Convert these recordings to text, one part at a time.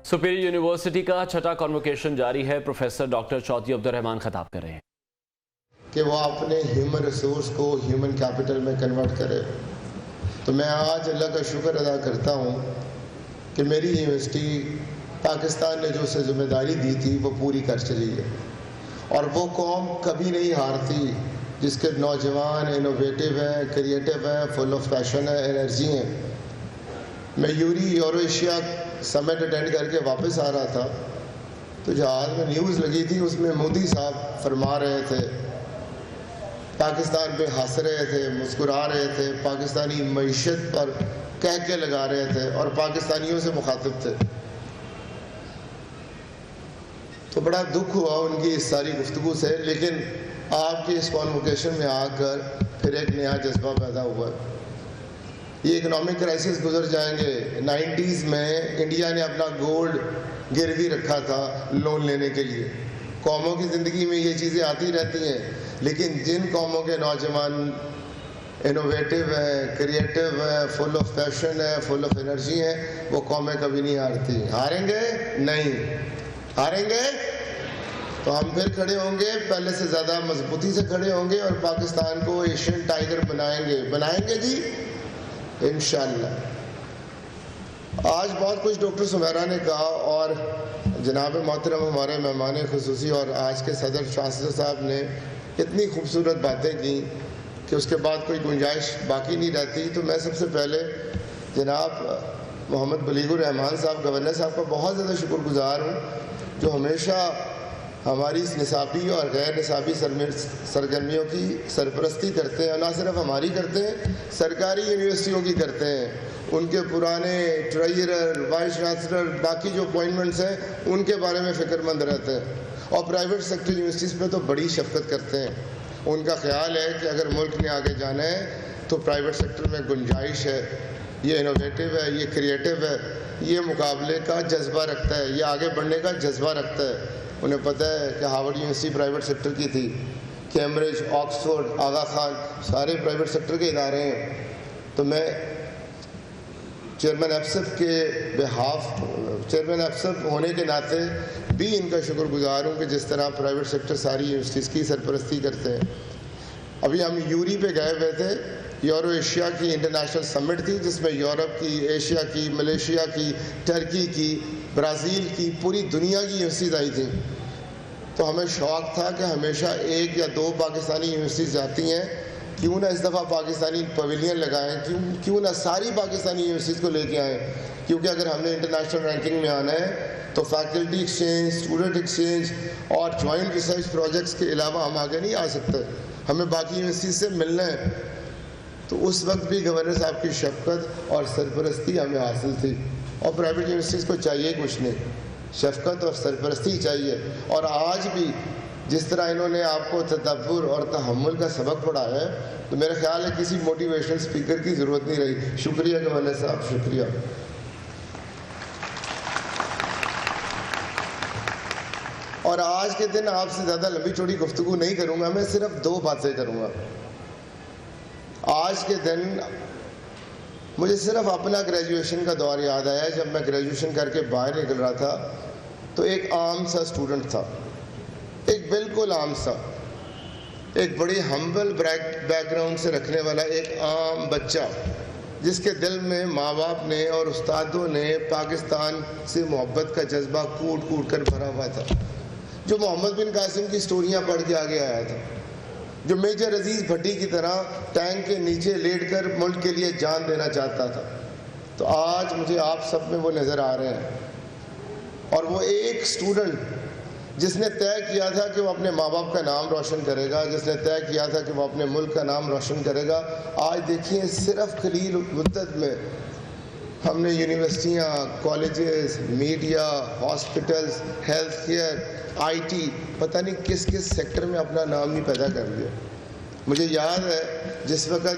Superior university کا چھٹا convocation جاری ہے۔ پروفیسر ڈاکٹر چودھری عبدالرحمان خطاب کر رہے ہیں کہ وہ اپنے ہیومن ریسورس کو ہیومن کیپٹل میں کنورٹ کرے۔ تو میں آج اللہ کا شکر ادا کرتا ہوں کہ میری یونیورسٹی پاکستان نے جو اسے ذمہ داری دی تھی وہ پوری کر چلی ہے، اور وہ قوم کبھی نہیں ہارتی جس کے نوجوان انوویٹو ہیں، کریٹو ہیں، فل آف پیشن ہے، انرجی ہیں۔ میں یورو ایشیا سمٹ اٹینڈ کر کے واپس آ رہا تھا تو جہاز میں نیوز لگی تھی، اس میں مودی صاحب فرما رہے تھے، پاکستان پہ ہنس رہے تھے، مسکرا رہے تھے، پاکستانی معیشت پر کہکے لگا رہے تھے اور پاکستانیوں سے مخاطب تھے۔ تو بڑا دکھ ہوا ان کی اس ساری گفتگو سے، لیکن آپ کی اس کانوکیشن میں آ کر پھر ایک نیا جذبہ پیدا ہوا۔ یہ اکنامک کرائسس گزر جائیں گے۔ 90s میں انڈیا نے اپنا گولڈ گروی رکھا تھا لون لینے کے لیے۔ قوموں کی زندگی میں یہ چیزیں آتی رہتی ہیں، لیکن جن قوموں کے نوجوان انوویٹو ہیں، کریٹو ہیں، فل آف پیشن ہے، فل آف انرجی ہیں، وہ قومیں کبھی نہیں ہارتی۔ ہاریں گے؟ نہیں۔ ہاریں گے تو ہم پھر کھڑے ہوں گے، پہلے سے زیادہ مضبوطی سے کھڑے ہوں گے اور پاکستان کو ایشین ٹائگر بنائیں گے جی، انشاءاللہ۔ آج بہت کچھ ڈاکٹر سمیرہ نے کہا، اور جناب محترم ہمارے مہمان خصوصی اور آج کے صدر چانسلر صاحب نے اتنی خوبصورت باتیں کی کہ اس کے بعد کوئی گنجائش باقی نہیں رہتی۔ تو میں سب سے پہلے جناب محمد بلیغ الرحمان صاحب، گورنر صاحب کا بہت زیادہ شکر گزار ہوں، جو ہمیشہ ہماری اس نصابی اور غیر نصابی سرگرمیوں کی سرپرستی کرتے ہیں، اور نہ صرف ہماری کرتے ہیں، سرکاری یونیورسٹیوں کی کرتے ہیں۔ ان کے پرانے ٹریجرر، وائس چانسلر، باقی جو اپوائنٹمنٹس ہیں ان کے بارے میں فکر مند رہتے ہیں، اور پرائیویٹ سیکٹر یونیورسٹیز پہ تو بڑی شفقت کرتے ہیں۔ ان کا خیال ہے کہ اگر ملک نے آگے جانا ہے تو پرائیویٹ سیکٹر میں گنجائش ہے، یہ انوویٹو ہے، یہ کریٹو ہے، یہ مقابلے کا جذبہ رکھتا ہے، یہ آگے بڑھنے کا جذبہ رکھتا ہے۔ انہیں پتہ ہے کہ ہارورڈ یونیورسٹی پرائیویٹ سیکٹر کی تھی، کیمبرج، آکسفورڈ، آغا خان، سارے پرائیویٹ سیکٹر کے ادارے ہیں۔ تو میں چیئرمین ایفسپ کے چیئرمین ایفسپ ہونے کے ناطے بھی ان کا شکر گزار ہوں کہ جس طرح پرائیویٹ سیکٹر ساری یونیورسٹیز کی سرپرستی کرتے ہیں۔ ابھی ہم یوری پہ گئے ہوئے تھے، یورو ایشیا کی انٹرنیشنل سمٹ تھی، جس میں یورپ کی، ایشیا کی، ملیشیا کی، ٹرکی کی، برازیل کی، پوری دنیا کی یونیورسٹیز آئی تھیں۔ تو ہمیں شوق تھا کہ ہمیشہ ایک یا دو پاکستانی یونیورسٹیز جاتی ہیں، کیوں نہ اس دفعہ پاکستانی پویلین لگائیں، کیوں نہ ساری پاکستانی یونیورسٹیز کو لے کے آئیں، کیونکہ اگر ہم نے انٹرنیشنل رینکنگ میں آنا ہے تو فیکلٹی ایکسچینج، اسٹوڈنٹ ایکسچینج اور جوائنٹ ریسرچ پروجیکٹس کے علاوہ ہم آگے نہیں آ سکتے، ہمیں باقی یونیورسٹیز سے ملنا ہے۔ تو اس وقت بھی گورنر صاحب کی شفقت اور سرپرستی ہمیں حاصل تھی، اور پرائیویٹ یونیورسٹیز کو چاہیے کچھ نہیں، شفقت اور سرپرستی چاہیے۔ اور آج بھی جس طرح انہوں نے آپ کو تدبر اور تحمل کا سبق پڑھایا ہے، تو میرا خیال ہے کسی موٹیویشنل اسپیکر کی ضرورت نہیں رہی۔ شکریہ گورنر صاحب، شکریہ۔ اور آج کے دن آپ سے زیادہ لمبی چوڑی گفتگو نہیں کروں گا، میں صرف دو باتیں کروں گا۔ آج کے دن مجھے صرف اپنا گریجویشن کا دور یاد آیا۔ جب میں گریجویشن کر کے باہر نکل رہا تھا تو ایک عام سا اسٹوڈنٹ تھا، ایک بالکل عام سا، ایک بڑی ہمبل بیک گراؤنڈ سے رکھنے والا ایک عام بچہ، جس کے دل میں ماں باپ نے اور استادوں نے پاکستان سے محبت کا جذبہ کوٹ کوٹ کر بھرا ہوا تھا، جو محمد بن قاسم کی سٹوریاں پڑھ کے آگے آیا تھا، جو میجر عزیز بھٹی کی طرح ٹینک کے نیچے لیٹ کر ملک کے لیے جان دینا چاہتا تھا۔ تو آج مجھے آپ سب میں وہ نظر آ رہے ہیں، اور وہ ایک اسٹوڈنٹ جس نے طے کیا تھا کہ وہ اپنے ماں باپ کا نام روشن کرے گا، جس نے طے کیا تھا کہ وہ اپنے ملک کا نام روشن کرے گا، آج دیکھیں صرف قلیل مدت میں ہم نے یونیورسٹیاں، colleges, media, hospitals, health care, I T, پتہ نہیں کس کس سیکٹر میں اپنا نام ہی پیدا کر لیا۔ مجھے یاد ہے جس وقت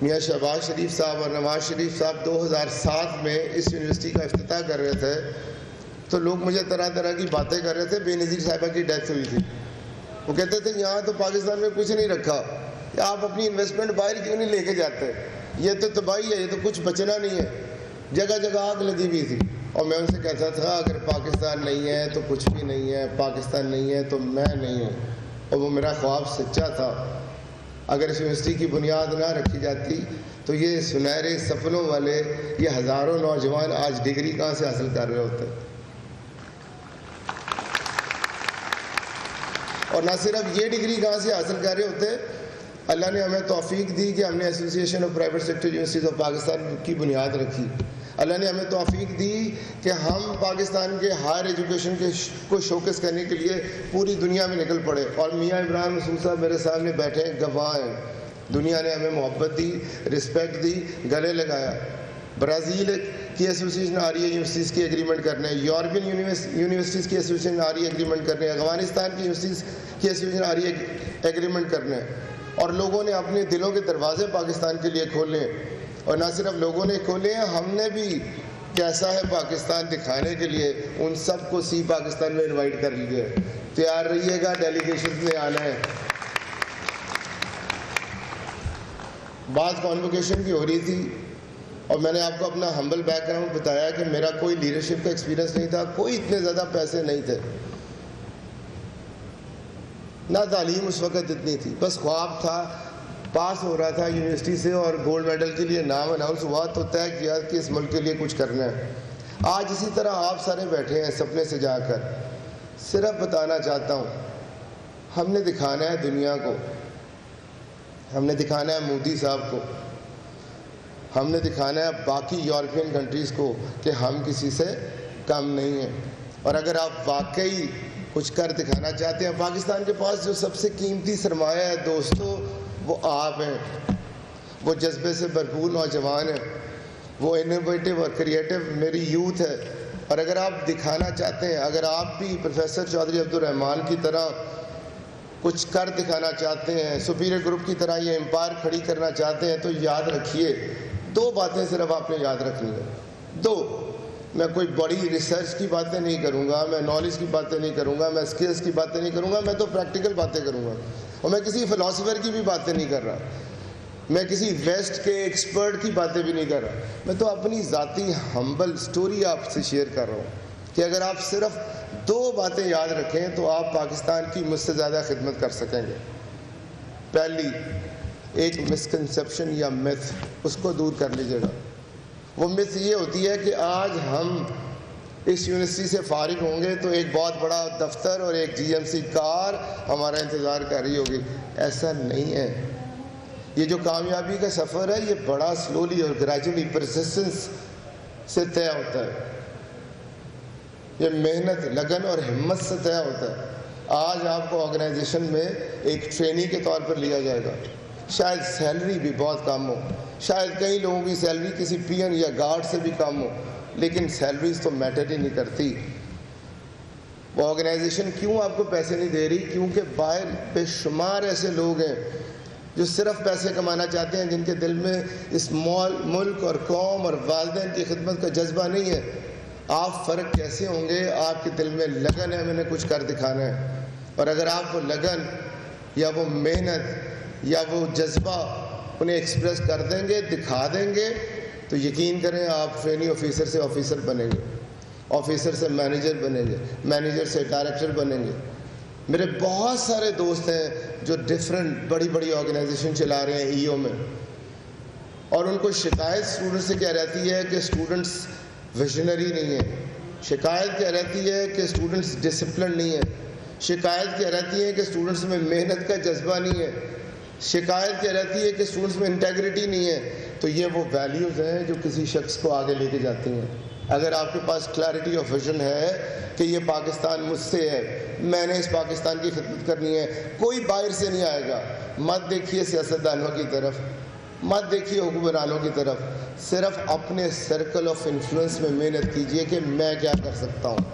میاں شہباز شریف صاحب اور نواز شریف صاحب 2007 میں اس یونیورسٹی کا افتتاح کر رہے تھے، تو لوگ مجھے طرح طرح کی باتیں کر رہے تھے۔ بے نظیر صاحبہ کی ڈیتھ ہوئی تھی، وہ کہتے تھے یہاں تو پاکستان میں کچھ نہیں رکھا، آپ اپنی انویسٹمنٹ باہر کیوں نہیں لے کے جاتے، یہ تو تباہی ہے، یہ تو کچھ بچنا نہیں ہے۔ جگہ جگہ آگ لگی ہوئی تھی، اور میں ان سے کہتا تھا اگر پاکستان نہیں ہے تو کچھ بھی نہیں ہے، پاکستان نہیں ہے تو میں نہیں ہوں، اور وہ میرا خواب سچا تھا۔ اگر اس یونیورسٹی کی بنیاد نہ رکھی جاتی تو یہ سنہرے سپنوں والے یہ ہزاروں نوجوان آج ڈگری کہاں سے حاصل کر رہے ہوتے۔ اور نہ صرف یہ ڈگری کہاں سے حاصل کر رہے ہوتے، اللہ نے ہمیں توفیق دی کہ ہم نے ایسوسی ایشن of private sector universities of Pakistan کی بنیاد رکھی۔ اللہ نے ہمیں توفیق دی کہ ہم پاکستان کے ہائر ایجوکیشن کو شوکیس کرنے کے لیے پوری دنیا میں نکل پڑے، اور میاں ابراہیم رسول صاحب میرے سامنے بیٹھے ہیں، گواہ ہیں۔ دنیا نے ہمیں محبت دی، رسپیکٹ دی، گلے لگایا۔ برازیل کی ایسوسیشن آ رہی ہے یونیورسٹیز کی ایگریمنٹ کرنے، یورپین یونیورسٹیز کی ایسوسیشن آ رہی ہے ایگریمنٹ کرنے، افغانستان کی یونیورسٹیز کی ایسوسیشن آ رہی ہے ایگریمنٹ کرنے، اور لوگوں نے اپنے دلوں کے دروازے پاکستان کے لیے کھولے ہیں۔ اور نہ صرف لوگوں نے کھولے ہیں، ہم نے بھی کیسا ہے پاکستان دکھانے کے لیے ان سب کو سی پاکستان میں انوائٹ کر لیا ہے۔ تیار رہیے گا، ڈیلیگیشنز نے آنا ہے۔ بات کانوکیشن کی ہو رہی تھی، اور میں نے آپ کو اپنا ہمبل بیک گراؤنڈ بتایا کہ میرا کوئی لیڈرشپ کا ایکسپیرینس نہیں تھا، کوئی اتنے زیادہ پیسے نہیں تھے، نہ تعلیم اس وقت اتنی تھی، بس خواب تھا، پاس ہو رہا تھا یونیورسٹی سے اور گولڈ میڈل کے لیے نام اناؤنس ہوا تو طے کیا کہ اس ملک کے لیے کچھ کرنا ہے۔ آج اسی طرح آپ سارے بیٹھے ہیں سپنے سے جا کر۔ صرف بتانا چاہتا ہوں، ہم نے دکھانا ہے دنیا کو، ہم نے دکھانا ہے مودی صاحب کو، ہم نے دکھانا ہے باقی یورپین کنٹریز کو کہ ہم کسی سے کم نہیں ہیں۔ اور اگر آپ واقعی کچھ کر دکھانا چاہتے ہیں، پاکستان کے پاس جو سب سے قیمتی سرمایہ ہے دوستو وہ آپ ہیں، وہ جذبے سے بھرپور نوجوان ہیں، وہ انوویٹو اور کریٹو میری یوتھ ہے۔ اور اگر آپ دکھانا چاہتے ہیں، اگر آپ بھی پروفیسر چودھری عبدالرحمان کی طرح کچھ کر دکھانا چاہتے ہیں، سپیریئر گروپ کی طرح یہ امپائر کھڑی کرنا چاہتے ہیں، تو یاد رکھیے دو باتیں صرف آپ نے یاد رکھنی ہیں، دو۔ میں کوئی بڑی ریسرچ کی باتیں نہیں کروں گا، میں نالج کی باتیں نہیں کروں گا، میں سکلز کی باتیں نہیں کروں گا، میں تو پریکٹیکل باتیں کروں گا، اور میں کسی فلاسفر کی بھی باتیں نہیں کر رہا، میں کسی ویسٹ کے ایکسپرٹ کی باتیں بھی نہیں کر رہا، میں تو اپنی ذاتی ہمبل سٹوری آپ سے شیئر کر رہا ہوں کہ اگر آپ صرف دو باتیں یاد رکھیں تو آپ پاکستان کی مجھ سے زیادہ خدمت کر سکیں گے۔ پہلی، ایک مسکنسیپشن یا میتھ، اس کو دور کر لیجیے گا۔ وہ میتھ یہ ہوتی ہے کہ آج ہم اس یونیورسٹی سے فارغ ہوں گے تو ایک بہت بڑا دفتر اور ایک جی ایم سی کار ہمارا انتظار کر رہی ہوگی۔ ایسا نہیں ہے۔ یہ جو کامیابی کا سفر ہے یہ بڑا سلولی اور گریجولی پرسسٹنس سے طے ہوتا ہے، یہ محنت، لگن اور ہمت سے طے ہوتا ہے۔ آج آپ کو آرگنائزیشن میں ایک ٹرینی کے طور پر لیا جائے گا، شاید سیلری بھی بہت کم ہو، شاید کئی لوگوں کی سیلری کسی پی این یا گارڈ سے بھی کم ہو، لیکن سیلریز تو میٹر ہی نہیں کرتی۔ وہ آرگنائزیشن کیوں آپ کو پیسے نہیں دے رہی؟ کیونکہ باہر بے شمار ایسے لوگ ہیں جو صرف پیسے کمانا چاہتے ہیں، جن کے دل میں اس ملک اور قوم اور والدین کی خدمت کا جذبہ نہیں ہے۔ آپ فرق کیسے ہوں گے؟ آپ کے دل میں لگن ہے، میں نے کچھ کر دکھانا ہے، اور اگر آپ وہ لگن یا وہ محنت یا وہ جذبہ انہیں ایکسپریس کر دیں گے، دکھا دیں گے، تو یقین کریں آپ ٹرینی آفیسر سے آفیسر بنیں گے، آفیسر سے مینیجر بنیں گے، مینیجر سے ڈائریکٹر بنیں گے۔ میرے بہت سارے دوست ہیں جو ڈفرینٹ بڑی بڑی آرگنائزیشن چلا رہے ہیں ای او میں، اور ان کو شکایت اسٹوڈنٹ سے کیا رہتی ہے کہ اسٹوڈنٹس ویژنری نہیں ہیں، شکایت کیا رہتی ہے کہ اسٹوڈنٹس ڈسپلن نہیں ہیں، شکایت کیا رہتی ہے کہ اسٹوڈنٹس میں محنت کا جذبہ نہیں ہے، شکایت کیا رہتی ہے کہ اسٹوڈنٹس میں انٹیگریٹی نہیں ہے۔ تو یہ وہ ویلیوز ہیں جو کسی شخص کو آگے لے کے جاتی ہیں۔ اگر آپ کے پاس کلیئرٹی آف ویژن ہے کہ یہ پاکستان مجھ سے ہے، میں نے اس پاکستان کی خدمت کرنی ہے، کوئی باہر سے نہیں آئے گا۔ مت دیکھیے سیاستدانوں کی طرف، مت دیکھیے حکمرانوں کی طرف، صرف اپنے سرکل آف انفلوئنس میں محنت کیجئے کہ میں کیا کر سکتا ہوں۔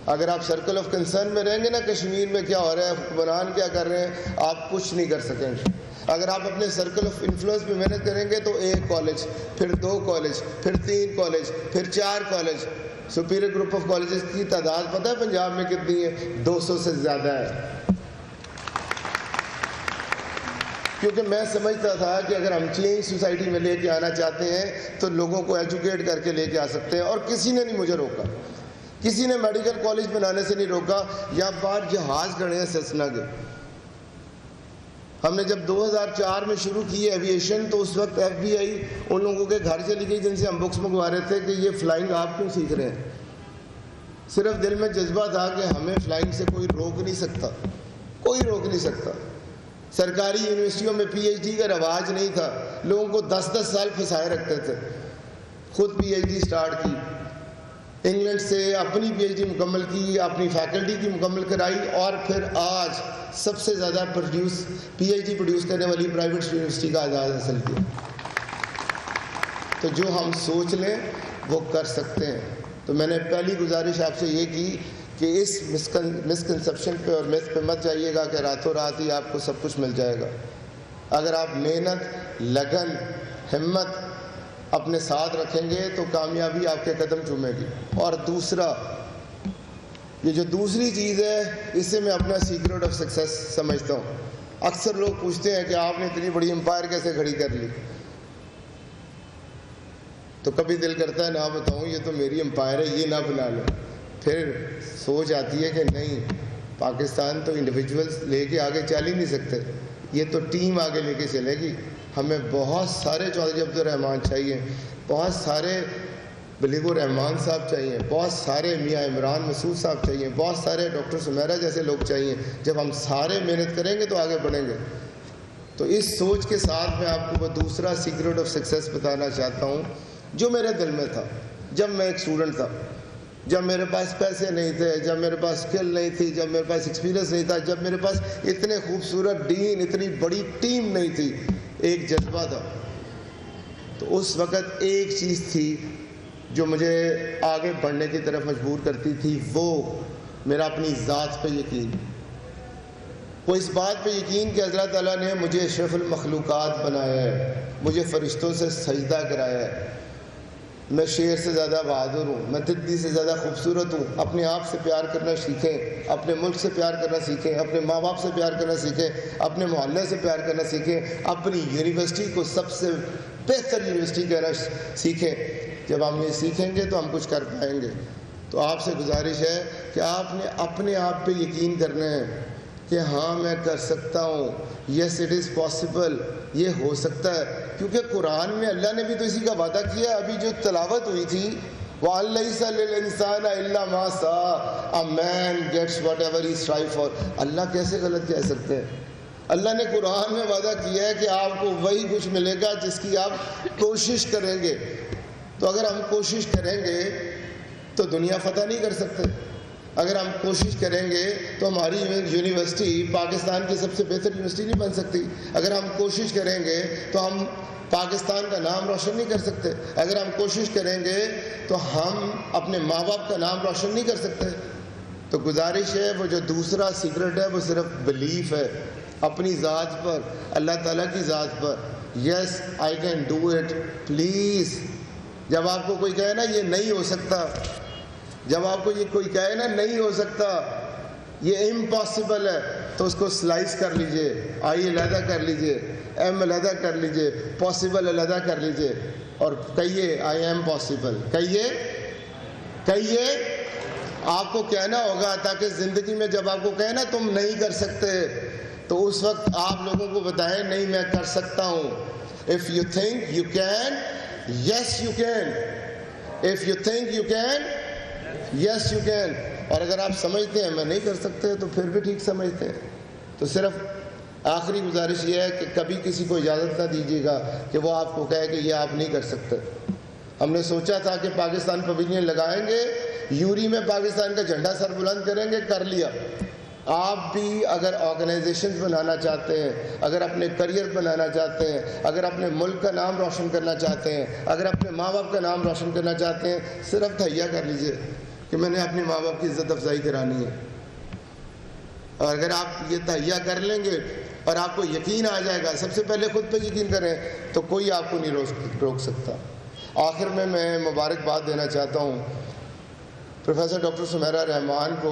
اگر آپ سرکل آف کنسرن میں رہیں گے نا، کشمیر میں کیا ہو رہا ہے، حکمران کیا کر رہے ہیں، آپ کچھ نہیں کر سکیں گے۔ اگر آپ اپنے سرکل آف انفلوئنس میں محنت کریں گے تو 1 کالج، پھر 2 کالج، پھر 3 کالج، پھر 4 college. Superior group of colleges کی تعداد پتہ ہے پنجاب میں کتنی ہے؟ 200 سے زیادہ ہے۔ کیونکہ میں سمجھتا تھا کہ اگر ہم چینج سوسائٹی میں لے کے آنا چاہتے ہیں تو لوگوں کو ایجوکیٹ کر کے لے کے آ سکتے ہیں، اور کسی نے نہیں مجھے روکا، کسی نے میڈیکل کالج بنانے سے نہیں روکا. یا باہر جہاز کھڑے ہیں سیسنا کے. ہم نے جب 2004 میں شروع کی ایویشن تو اس وقت FBI ان لوگوں کے گھر چلی گئی جن سے ہم بکس منگوا رہے تھے کہ یہ فلائنگ آپ کیوں سیکھ رہے ہیں. صرف دل میں جذبہ تھا کہ ہمیں فلائنگ سے کوئی روک نہیں سکتا، کوئی روک نہیں سکتا. سرکاری یونیورسٹیوں میں PhD کا رواج نہیں تھا، لوگوں کو 10-10 سال پھنسائے رکھتے تھے. خود PhD سٹارٹ کی، انگلینڈ سے اپنی PhD مکمل کی، اپنی فیکلٹی کی مکمل کرائی، اور پھر آج سب سے زیادہ PhD پروڈیوس کرنے والی پرائیویٹ یونیورسٹی کا اعزاز حاصل کیا. تو جو ہم سوچ لیں وہ کر سکتے ہیں. تو میں نے پہلی گزارش آپ سے یہ کی کہ اس مسکنسیپشن پہ اور میتھ پہ مت جائیے گا کہ راتوں رات ہی آپ کو سب کچھ مل جائے گا. اگر آپ محنت، لگن، ہمت اپنے ساتھ رکھیں گے تو کامیابی آپ کے قدم چومے گی. اور دوسرا، یہ جو دوسری چیز ہے اس سے میں اپنا سیکرٹ آف سکسیس سمجھتا ہوں. اکثر لوگ پوچھتے ہیں کہ آپ نے اتنی بڑی امپائر کیسے کھڑی کر لی؟ تو کبھی دل کرتا ہے نہ بتاؤں، یہ تو میری امپائر ہے، یہ نہ بنا لو. پھر سوچ آتی ہے کہ نہیں، پاکستان تو انڈیویجولز لے کے آگے چل ہی نہیں سکتے، یہ تو ٹیم آگے لے کے چلے گی. ہمیں بہت سارے چودھری عبدالرحمان چاہیے، بہت سارے بلیغ الرحمان صاحب چاہیے، بہت سارے میاں عمران مسعود صاحب چاہیے، بہت سارے ڈاکٹر سمیرہ جیسے لوگ چاہیے. جب ہم سارے محنت کریں گے تو آگے بڑھیں گے. تو اس سوچ کے ساتھ میں آپ کو وہ دوسرا سیکرٹ آف سکسیس بتانا چاہتا ہوں جو میرے دل میں تھا جب میں ایک اسٹوڈنٹ تھا، جب میرے پاس پیسے نہیں تھے، جب میرے پاس اسکل نہیں تھی، جب میرے پاس ایکسپیرینس نہیں تھا، جب میرے پاس اتنے خوبصورت ڈین، اتنی بڑی ٹیم نہیں تھی. ایک جذبہ تھا. تو اس وقت ایک چیز تھی جو مجھے آگے بڑھنے کی طرف مجبور کرتی تھی، وہ میرا اپنی ذات پہ یقین. وہ اس بات پہ یقین کہ اللہ تعالیٰ نے مجھے اشرف المخلوقات بنایا ہے، مجھے فرشتوں سے سجدہ کرایا ہے. میں شیر سے زیادہ بہادر ہوں، میں تتلی سے زیادہ خوبصورت ہوں. اپنے آپ سے پیار کرنا سیکھیں، اپنے ملک سے پیار کرنا سیکھیں، اپنے ماں باپ سے پیار کرنا سیکھیں، اپنے محلے سے پیار کرنا سیکھیں، اپنی یونیورسٹی کو سب سے بہتر یونیورسٹی کہنا سیکھیں. جب ہم یہ سیکھیں گے تو ہم کچھ کر پائیں گے. تو آپ سے گزارش ہے کہ آپ نے اپنے آپ پہ یقین کرنا ہے کہ ہاں میں کر سکتا ہوں. یس اٹ از پاسبل، یہ ہو سکتا ہے. کیونکہ قرآن میں اللہ نے بھی تو اسی کا وعدہ کیا. ابھی جو تلاوت ہوئی تھی وَأَلَّيْسَ لِلْإِنسَانَ إِلَّا مَا سَعَىٰ، A man gets whatever he strives for. اللہ کیسے غلط کہہ سکتے ہیں؟ اللہ نے قرآن میں وعدہ کیا ہے کہ آپ کو وہی کچھ ملے گا جس کی آپ کوشش کریں گے. تو اگر ہم کوشش کریں گے تو دنیا فتح نہیں کر سکتے. اگر ہم کوشش کریں گے تو ہماری یونیورسٹی پاکستان کی سب سے بہتر یونیورسٹی نہیں بن سکتی. اگر ہم کوشش کریں گے تو ہم پاکستان کا نام روشن نہیں کر سکتے. اگر ہم کوشش کریں گے تو ہم اپنے ماں باپ کا نام روشن نہیں کر سکتے. تو گزارش ہے وہ جو دوسرا سیکرٹ ہے وہ صرف بلیف ہے اپنی ذات پر، اللہ تعالیٰ کی ذات پر. Yes I can do it. Please جب آپ کو کوئی کہے نا یہ نہیں ہو سکتا، جب آپ کو یہ کوئی کہے نا نہیں ہو سکتا، یہ امپاسبل ہے، تو اس کو سلائس کر لیجئے. آئی علیحدہ کر لیجئے، ایم علیحدہ کر لیجئے، پاسبل علیحدہ کر لیجئے، اور کہیے آئی ایم پاسبل. کہیے آپ کو کہنا ہوگا، تاکہ زندگی میں جب آپ کو کہے نا تم نہیں کر سکتے تو اس وقت آپ لوگوں کو بتائیں نہیں میں کر سکتا ہوں. If you think you can, yes you can. If you think you can, yes you can. اور اگر آپ سمجھتے ہیں میں نہیں کر سکتے تو پھر بھی ٹھیک سمجھتے ہیں. تو صرف آخری گزارش یہ ہے کہ کبھی کسی کو اجازت نہ دیجیے گا کہ وہ آپ کو کہے کہ یہ آپ نہیں کر سکتے. ہم نے سوچا تھا کہ پاکستان پویلین لگائیں گے، یوری میں پاکستان کا جھنڈا سر بلند کریں گے، کر لیا. آپ بھی اگر آرگنائزیشنز بنانا چاہتے ہیں، اگر اپنے کریئر بنانا چاہتے ہیں، اگر اپنے ملک کا نام روشن کرنا چاہتے ہیں، اگر اپنے ماں باپ کا نام روشن کرنا چاہتے ہیں، صرف تہیا کر لیجئے کہ میں نے اپنے ماں باپ کی عزت افزائی کرانی ہے. اور اگر آپ یہ تہیا کر لیں گے اور آپ کو یقین آ جائے گا، سب سے پہلے خود پہ یقین کریں، تو کوئی آپ کو نہیں روک سکتا. آخر میں مبارکباد دینا چاہتا ہوں پروفیسر ڈاکٹر سمیرہ رحمان کو